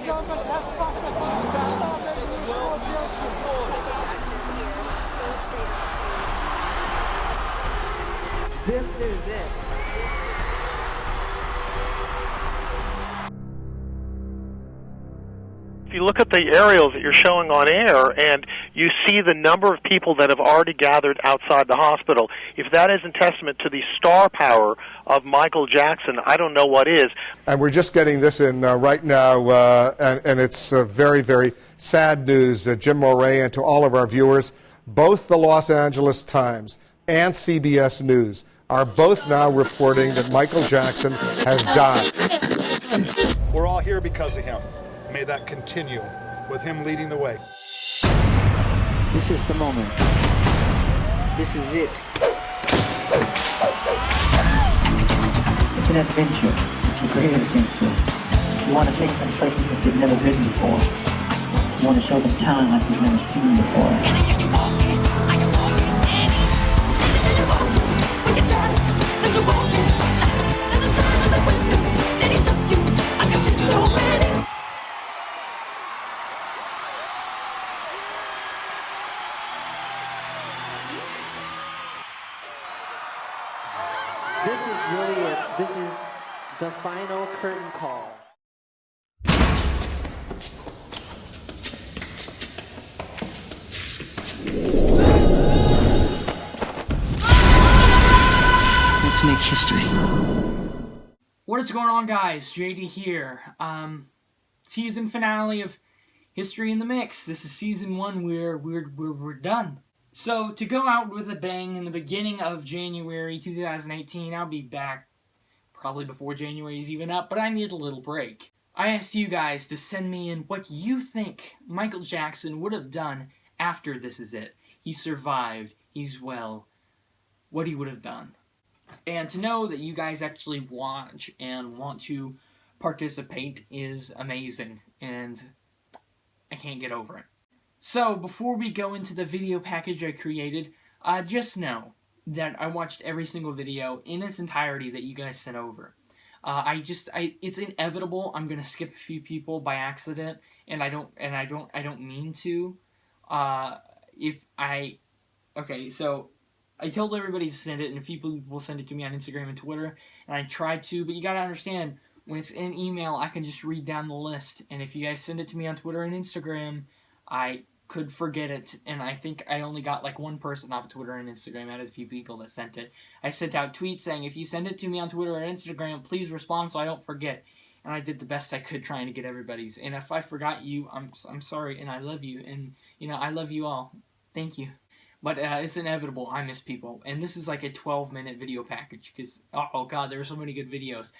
This is it. If you look at the aerials that you're showing on air and you see the number of people that have already gathered outside the hospital, if that isn't testament to the star power of Michael Jackson, I don't know what is. And we're just getting this in right now, and it's very, very sad news, Jim Moreno, and to all of our viewers. Both the Los Angeles Times and CBS News are both now reporting that Michael Jackson has died. We're all here because of him. May that continue with him leading the way. This is the moment. This is it. It's an adventure. It's a great adventure. You want to take them places that they've never been before. You want to show them talent like they've never seen before. This is really it. This is the final curtain call. Let's make history. What is going on, guys? JD here. Season finale of History in the Mix. This is season 1 where we're done. So, to go out with a bang in the beginning of January 2018, I'll be back probably before January's even up, but I need a little break. I asked you guys to send me in what you think Michael Jackson would have done after This Is It. He survived, he's well, what he would have done. And to know that you guys actually watch and want to participate is amazing, and I can't get over it. So, before we go into the video package I created, just know that I watched every single video in its entirety that you guys sent over. It's inevitable. I'm gonna skip a few people by accident, and I don't mean to. Okay, so I told everybody to send it, and a few people will send it to me on Instagram and Twitter, and I tried to, but you gotta understand, when it's in email, I can just read down the list, and if you guys send it to me on Twitter and Instagram, I could forget it, and I think I only got like one person off of Twitter and Instagram out of the few people that sent it. I sent out tweets saying, if you send it to me on Twitter or Instagram, please respond so I don't forget. And I did the best I could trying to get everybody's. And if I forgot you, I'm sorry, and I love you, and I love you all. Thank you. But it's inevitable. I miss people, and this is like a 12-minute video package because oh god, there were so many good videos.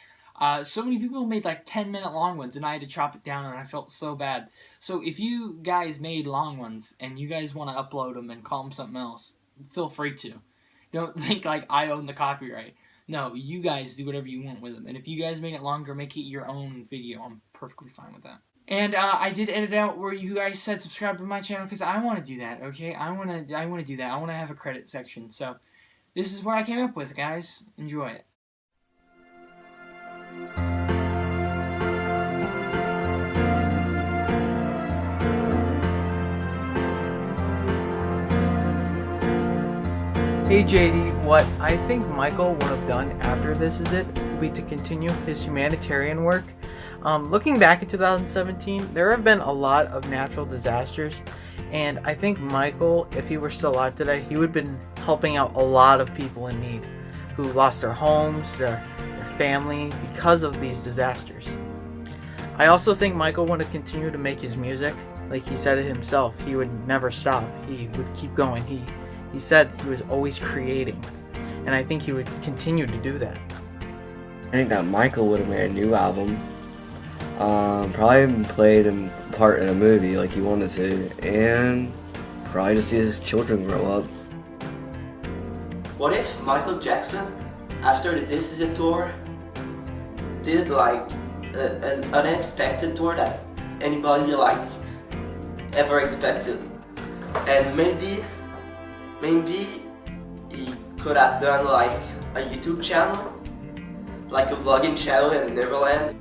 So many people made like 10-minute long ones, and I had to chop it down, and I felt so bad. So if you guys made long ones, and you guys want to upload them and call them something else, feel free to. Don't think like I own the copyright. No, you guys do whatever you want with them. And if you guys make it longer, make it your own video. I'm perfectly fine with that. And I did edit out where you guys said subscribe to my channel, because I want to do that, okay? I want to do that. I want to have a credit section. So this is what I came up with, guys. Enjoy it. Hey JD, what I think Michael would have done after This Is It would be to continue his humanitarian work. Looking back at 2017, there have been a lot of natural disasters, and I think Michael, if he were still alive today, he would have been helping out a lot of people in need who lost their homes, their family because of these disasters. I also think Michael would have continued to make his music. Like he said it himself, he would never stop. He would keep going. He said he was always creating, and I think he would continue to do that. I think that Michael would have made a new album, probably played a part in a movie like he wanted to, and probably to see his children grow up. What if Michael Jackson, after the This Is It tour, did like an unexpected tour that anybody like ever expected, and maybe he could have done like a YouTube channel, like a vlogging channel in Neverland.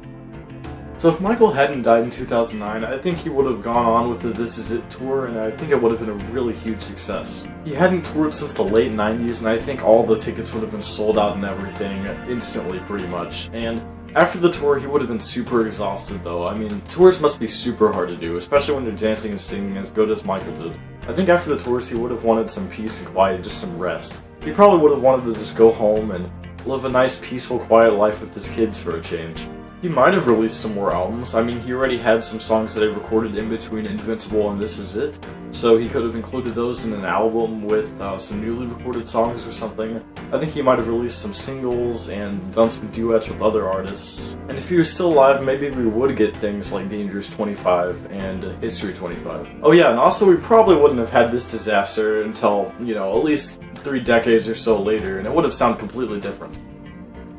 So if Michael hadn't died in 2009, I think he would have gone on with the This Is It tour, and I think it would have been a really huge success. He hadn't toured since the late 90s, and I think all the tickets would have been sold out and everything instantly, pretty much. And after the tour, he would have been super exhausted, though. I mean, tours must be super hard to do, especially when you're dancing and singing as good as Michael did. I think after the tours, he would have wanted some peace and quiet, just some rest. He probably would have wanted to just go home and live a nice, peaceful, quiet life with his kids for a change. He might have released some more albums. I mean, he already had some songs that he recorded in between Invincible and This Is It, so he could have included those in an album with some newly recorded songs or something. I think he might have released some singles and done some duets with other artists. And if he was still alive, maybe we would get things like Dangerous 25 and History 25. Oh yeah, and also we probably wouldn't have had this disaster until, you know, at least 3 decades or so later, and it would have sounded completely different.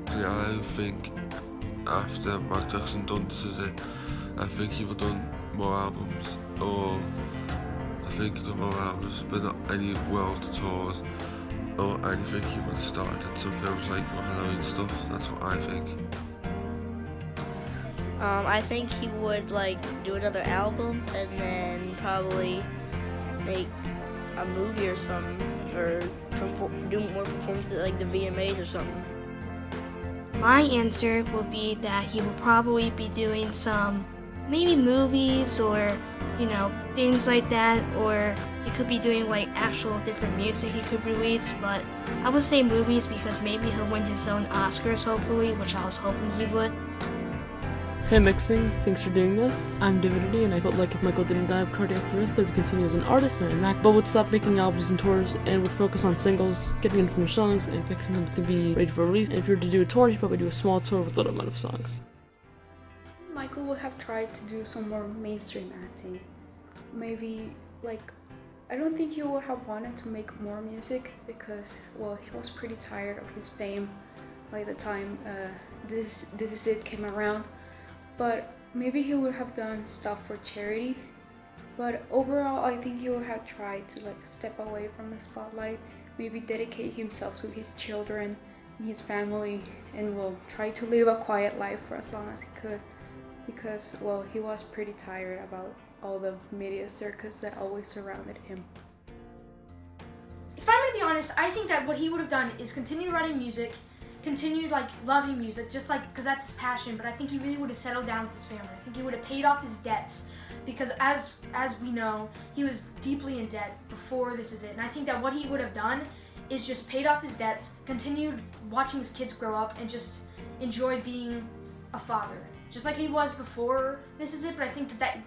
Yeah, I think after Mike Jackson done This Is It, I think he would have done more albums, or I think he done more albums, but not any world tours or anything. He would have started some films like Halloween stuff. That's what I think. I think he would like do another album and then probably make a movie or something, or do more performances at like the VMAs or something. My answer will be that he will probably be doing some maybe movies or, you know, things like that, or he could be doing like actual different music he could release, but I would say movies because maybe he'll win his own Oscars hopefully, which I was hoping he would. Hey Mixing, thanks for doing this. I'm Divinity, and I felt like if Michael didn't die of cardiac arrest, they would continue as an artist and act, but would stop making albums and tours and would focus on singles, getting unfinished songs, and fixing them to be ready for release. And if you were to do a tour, you'd probably do a small tour with a little amount of songs. Michael would have tried to do some more mainstream acting. Maybe, like, I don't think he would have wanted to make more music because, well, he was pretty tired of his fame by the time This Is It came around. But maybe he would have done stuff for charity. But overall, I think he would have tried to like step away from the spotlight, maybe dedicate himself to his children and his family, and will try to live a quiet life for as long as he could, because, well, he was pretty tired about all the media circus that always surrounded him. If I'm gonna be honest, I think that what he would have done is continue writing music, continue like loving music, just like because that's his passion. But I think he really would have settled down with his family. I think he would have paid off his debts, because as we know, he was deeply in debt before This Is It. And I think that what he would have done is just paid off his debts, continued watching his kids grow up, and just enjoyed being a father, just like he was before This Is It. But I think that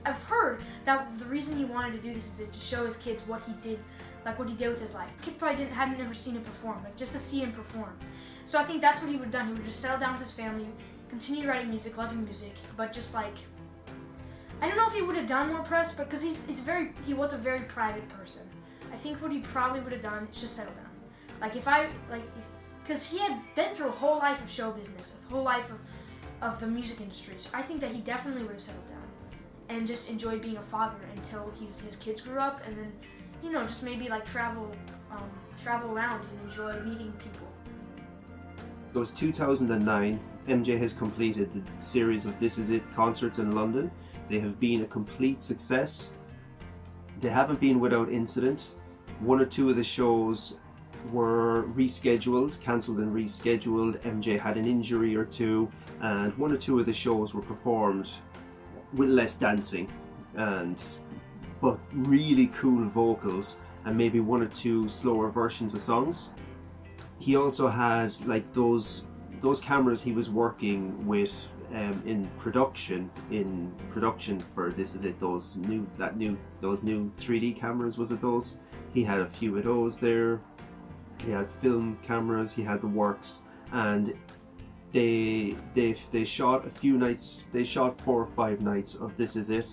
I've heard that the reason he wanted to do This Is It to show his kids what he did, like what he did with his life. His kids probably hadn't never seen him perform, like just to see him perform. So I think that's what he would have done. He would just settle down with his family, continue writing music, loving music, but just like, I don't know if he would have done more press, but because he was a very private person. I think what he probably would have done is just settle down. Because he had been through a whole life of show business, a whole life of the music industry. So I think that he definitely would have settled down and just enjoyed being a father until his kids grew up, and then, you know, just maybe like travel around and enjoy meeting people. So it's 2009. MJ has completed the series of This Is It concerts in London. They have been a complete success. They haven't been without incident. One or two of the shows were rescheduled, cancelled and rescheduled. MJ had an injury or two, and one or two of the shows were performed with less dancing, but really cool vocals and maybe one or two slower versions of songs. He also had like those cameras he was working with in production for This Is It. Those new 3D cameras, was it those? He had a few of those there. He had film cameras. He had the works, and they shot a few nights. They shot 4 or 5 nights of This Is It,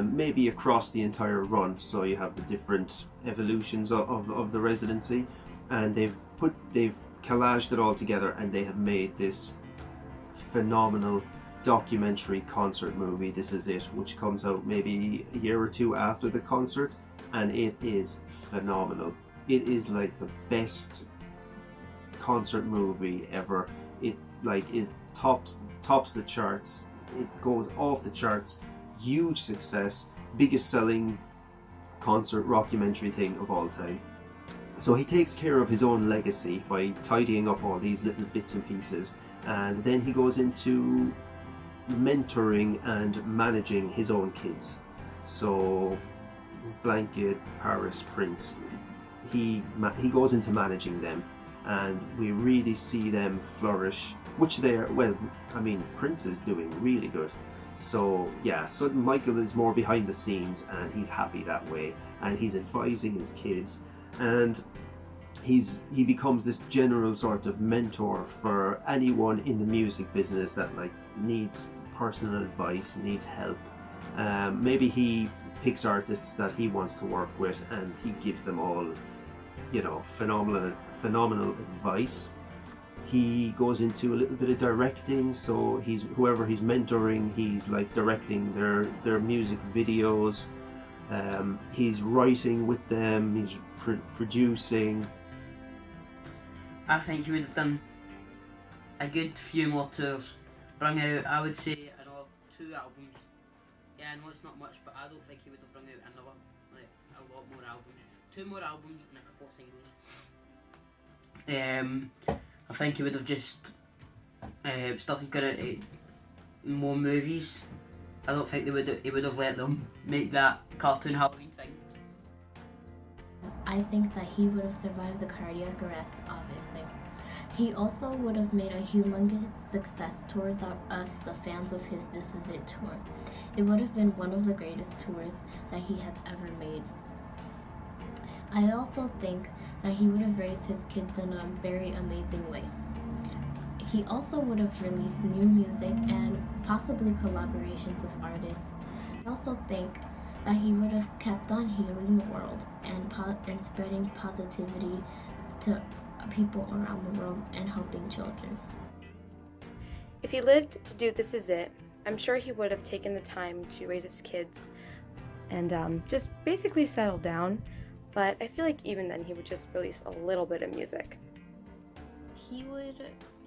maybe across the entire run. So you have the different evolutions of the residency, and they've collaged it all together, and they have made this phenomenal documentary concert movie, This Is It, which comes out maybe a year or two after the concert, and it is phenomenal. It is like the best concert movie ever. It like is tops the charts it goes off the charts, huge success, biggest selling concert rockumentary thing of all time. So he takes care of his own legacy by tidying up all these little bits and pieces, and then he goes into mentoring and managing his own kids. So Blanket, Paris, Prince, he goes into managing them, and we really see them flourish, which they're, well, I mean, Prince is doing really good. So yeah, so Michael is more behind the scenes, and he's happy that way, and he's advising his kids, and he becomes this general sort of mentor for anyone in the music business that like needs personal advice, needs help. Maybe he picks artists that he wants to work with, and he gives them all, you know, phenomenal advice. He goes into a little bit of directing, so whoever he's mentoring, he's like directing their music videos. He's writing with them, he's producing. I think he would have done a good few more tours, brung out, I would say, another 2 albums. Yeah, I know it's not much, but I don't think he would have brung out another, like, a lot more albums. 2 more albums and a couple of singles. I think he would have just started going out more movies. I don't think he would have let them make that cartoon Halloween thing. I think that he would have survived the cardiac arrest, obviously. He also would have made a humongous success towards us, the fans of his This Is It tour. It would have been one of the greatest tours that he has ever made. I also think that he would have raised his kids in a very amazing way. He also would have released new music and possibly collaborations with artists. I also think that he would have kept on healing the world and spreading positivity to people around the world and helping children. If he lived to do This Is It, I'm sure he would have taken the time to raise his kids and just basically settle down, but I feel like even then he would just release a little bit of music. He would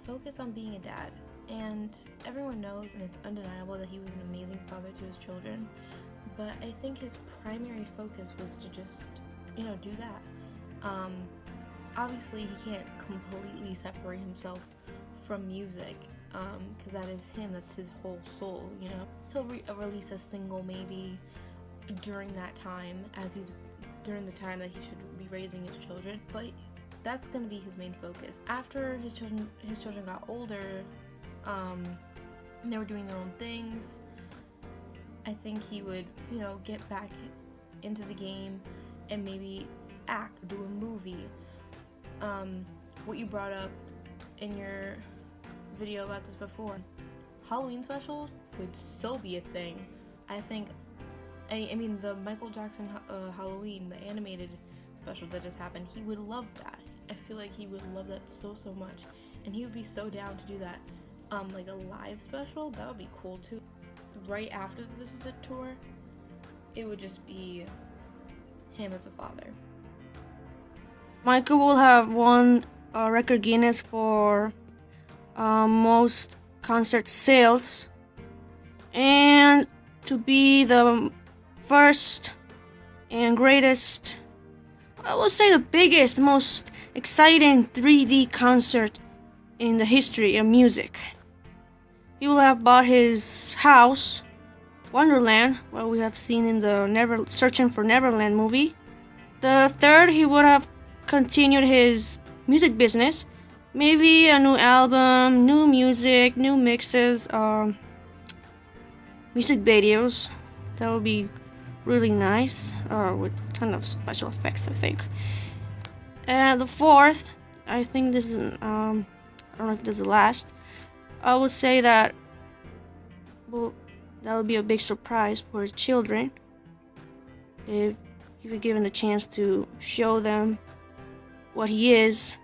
focus on being a dad, and everyone knows and it's undeniable that he was an amazing father to his children, but I think his primary focus was to just, do that. Obviously he can't completely separate himself from music, because that is him, that's his whole soul, He'll release a single maybe during that time, during the time that he should be raising his children, but that's going to be his main focus. After his children got older, and they were doing their own things, I think he would, get back into the game and maybe act, do a movie. What you brought up in your video about this before, Halloween specials would so be a thing. I think, I mean the Michael Jackson Halloween, the animated special that just happened, he would love that. I feel like he would love that so much, and he would be so down to do that. Like a live special, that would be cool too. Right after the This Is It tour, it would just be him as a father. Michael will have won a record Guinness for most concert sales, and to be the first and greatest, I will say the biggest, most exciting 3D concert in the history of music. He will have bought his house, Wonderland, what we have seen in the Searching for Neverland movie. The third, he would have continued his music business, maybe a new album, new music, new mixes, music videos. That would be really nice, with a ton of special effects, I think. And the fourth, I think this is, I don't know if this is the last, I would say that, well, that would be a big surprise for his children if he were given the chance to show them what he is.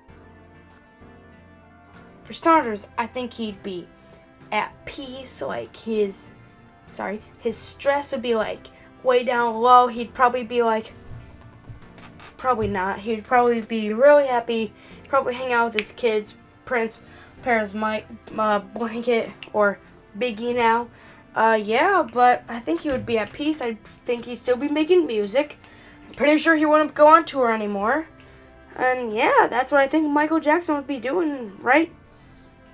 For starters, I think he'd be at peace, like his stress would be like way down low. He'd probably be like, probably not, he'd probably be really happy, probably hang out with his kids, Prince, Paris, Mike, Blanket, or Biggie now. Yeah, but I think he would be at peace. I think he'd still be making music. I'm pretty sure he wouldn't go on tour anymore. And yeah, that's what I think Michael Jackson would be doing right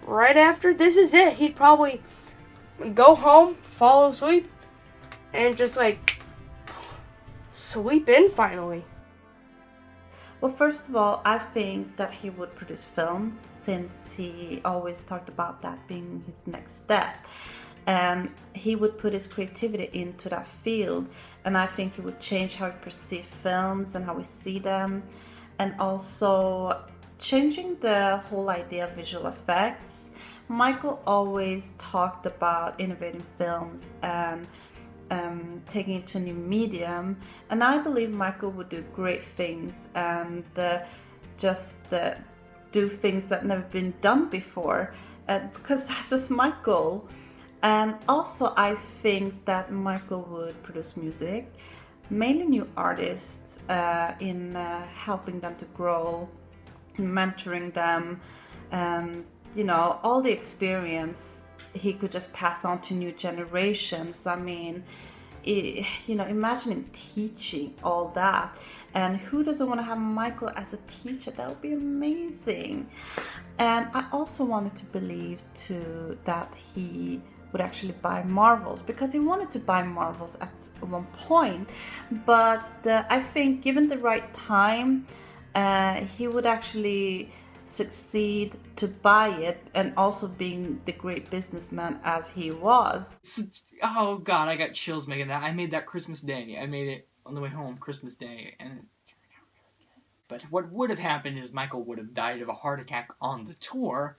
after This Is It. He'd probably go home, fall asleep, and just like sleep in finally. Well, first of all, I think that he would produce films, since he always talked about that being his next step. And he would put his creativity into that field, and I think he would change how we perceive films and how we see them, and also changing the whole idea of visual effects. Michael always talked about innovating films and taking it to a new medium, and I believe Michael would do great things and do things that never been done before, because that's just Michael. And also I think that Michael would produce music, mainly new artists, in helping them to grow, mentoring them, and all the experience he could just pass on to new generations. I mean, imagine him teaching all that, and who doesn't want to have Michael as a teacher? That would be amazing. And I also wanted to believe too that he would actually buy Marvels, because he wanted to buy Marvels at one point, but I think given the right time, he would actually succeed to buy it, and also being the great businessman as he was. Oh god, I got chills making that. I made that Christmas Day. I made it on the way home Christmas Day, and it turned out really good. But what would have happened is Michael would have died of a heart attack on the tour,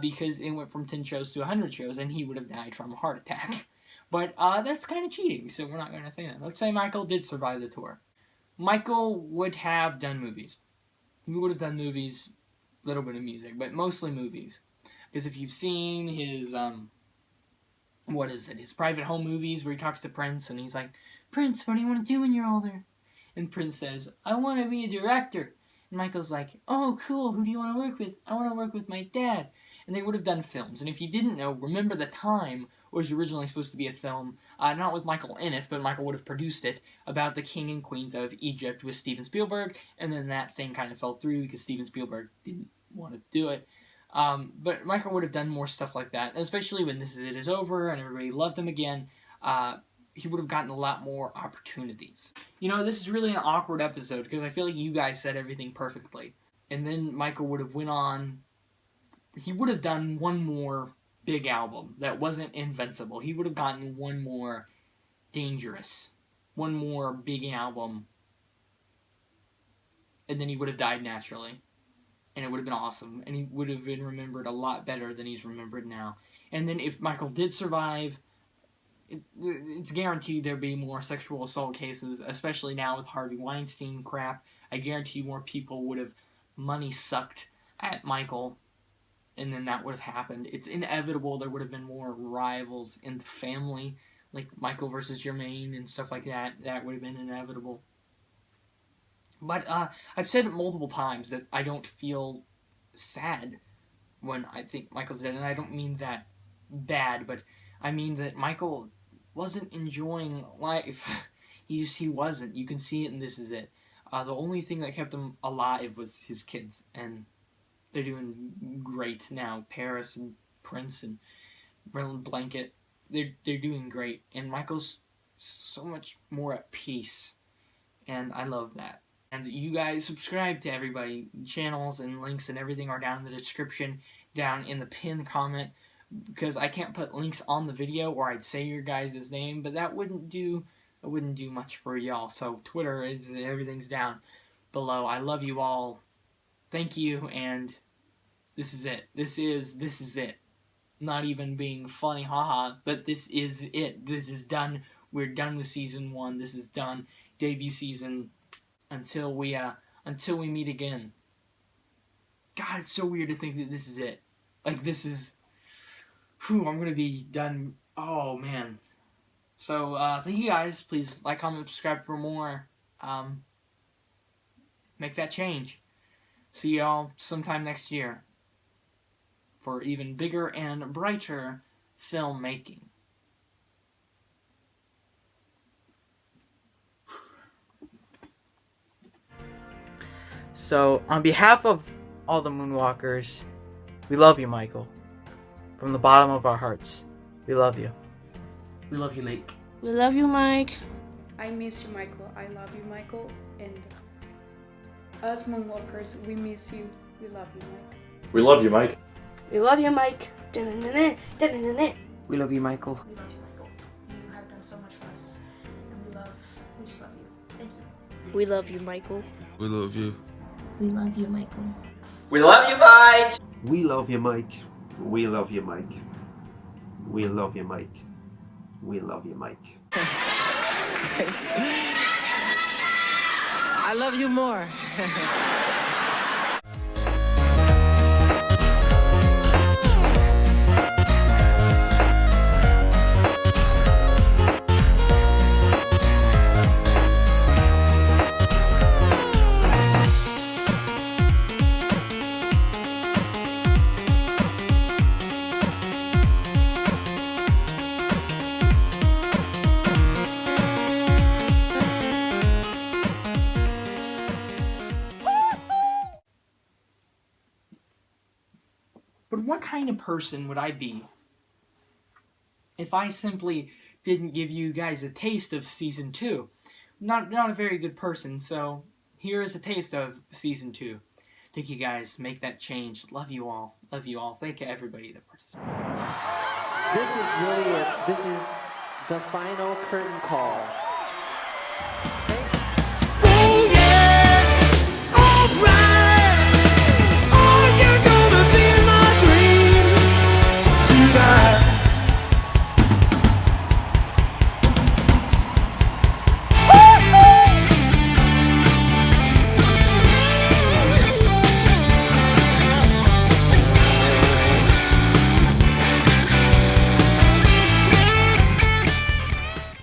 because it went from 10 shows to 100 shows, and he would have died from a heart attack. But that's kind of cheating, so we're not going to say that. Let's say Michael did survive the tour. Michael would have done movies. He would have done movies, a little bit of music, but mostly movies. Because if you've seen his, his private home movies where he talks to Prince, and he's like, Prince, what do you want to do when you're older? And Prince says, I want to be a director. And Michael's like, oh, cool, who do you want to work with? I want to work with my dad. And they would have done films. And if you didn't know, Remember the Time was originally supposed to be a film, not with Michael in it, but Michael would have produced it, about the king and queens of Egypt with Steven Spielberg, and then that thing kind of fell through because Steven Spielberg didn't want to do it. But Michael would have done more stuff like that, and especially when This Is It is over and everybody loved him again, he would have gotten a lot more opportunities. This is really an awkward episode because I feel like you guys said everything perfectly. And then Michael would have went on, he would have done one more big album that wasn't Invincible. He would have gotten one more Dangerous, one more big album, and then he would have died naturally. And it would have been awesome, and he would have been remembered a lot better than he's remembered now. And then if Michael did survive, it's guaranteed there'd be more sexual assault cases, especially now with Harvey Weinstein crap. I guarantee more people would have money sucked at Michael, and then that would have happened. It's inevitable there would have been more rivals in the family, like Michael versus Jermaine and stuff like that. That would have been inevitable. But I've said it multiple times that I don't feel sad when I think Michael's dead, and I don't mean that bad, but I mean that Michael wasn't enjoying life. He wasn't. You can see it, and This Is It. The only thing that kept him alive was his kids, and they're doing great now. Paris and Prince and Blanket, they're doing great, and Michael's so much more at peace, and I love that. And you guys subscribe to everybody. Channels and links and everything are down in the description, down in the pinned comment, because I can't put links on the video or I'd say your guys' name, but that wouldn't do much for y'all. So Twitter, everything's down below. I love you all. Thank you, and this is it. This is it. Not even being funny, haha, but this is it. This is done. We're done with season 1. This is done. Debut season. Until we meet again. God, it's so weird to think that this is it. Like, this is... I'm gonna be done... Oh, man. So, thank you guys. Please like, comment, subscribe for more. Make that change. See y'all sometime next year. For even bigger and brighter filmmaking. So, on behalf of all the Moonwalkers, we love you, Michael. From the bottom of our hearts, we love you. We love you, Mike. We love you, Mike. I miss you, Michael. I love you, Michael. And us Moonwalkers, we miss you. We love you, Mike. We love you, Mike. We love you, Mike. Da-na-na-na, da-na-na-na. We love you, Michael. We love you, Michael. You have done so much for us. And we just love you. Thank you. We love you, Michael. We love you. We love you, Michael. We love you, Mike! We love you, Mike. We love you, Mike. We love you, Mike. We love you, Mike. I love you more. But what kind of person would I be if I simply didn't give you guys a taste of Season 2? Not a very good person, so here is a taste of Season 2. Thank you guys. Make that change. Love you all. Love you all. Thank you everybody that participated. This is really it. This is the final curtain call.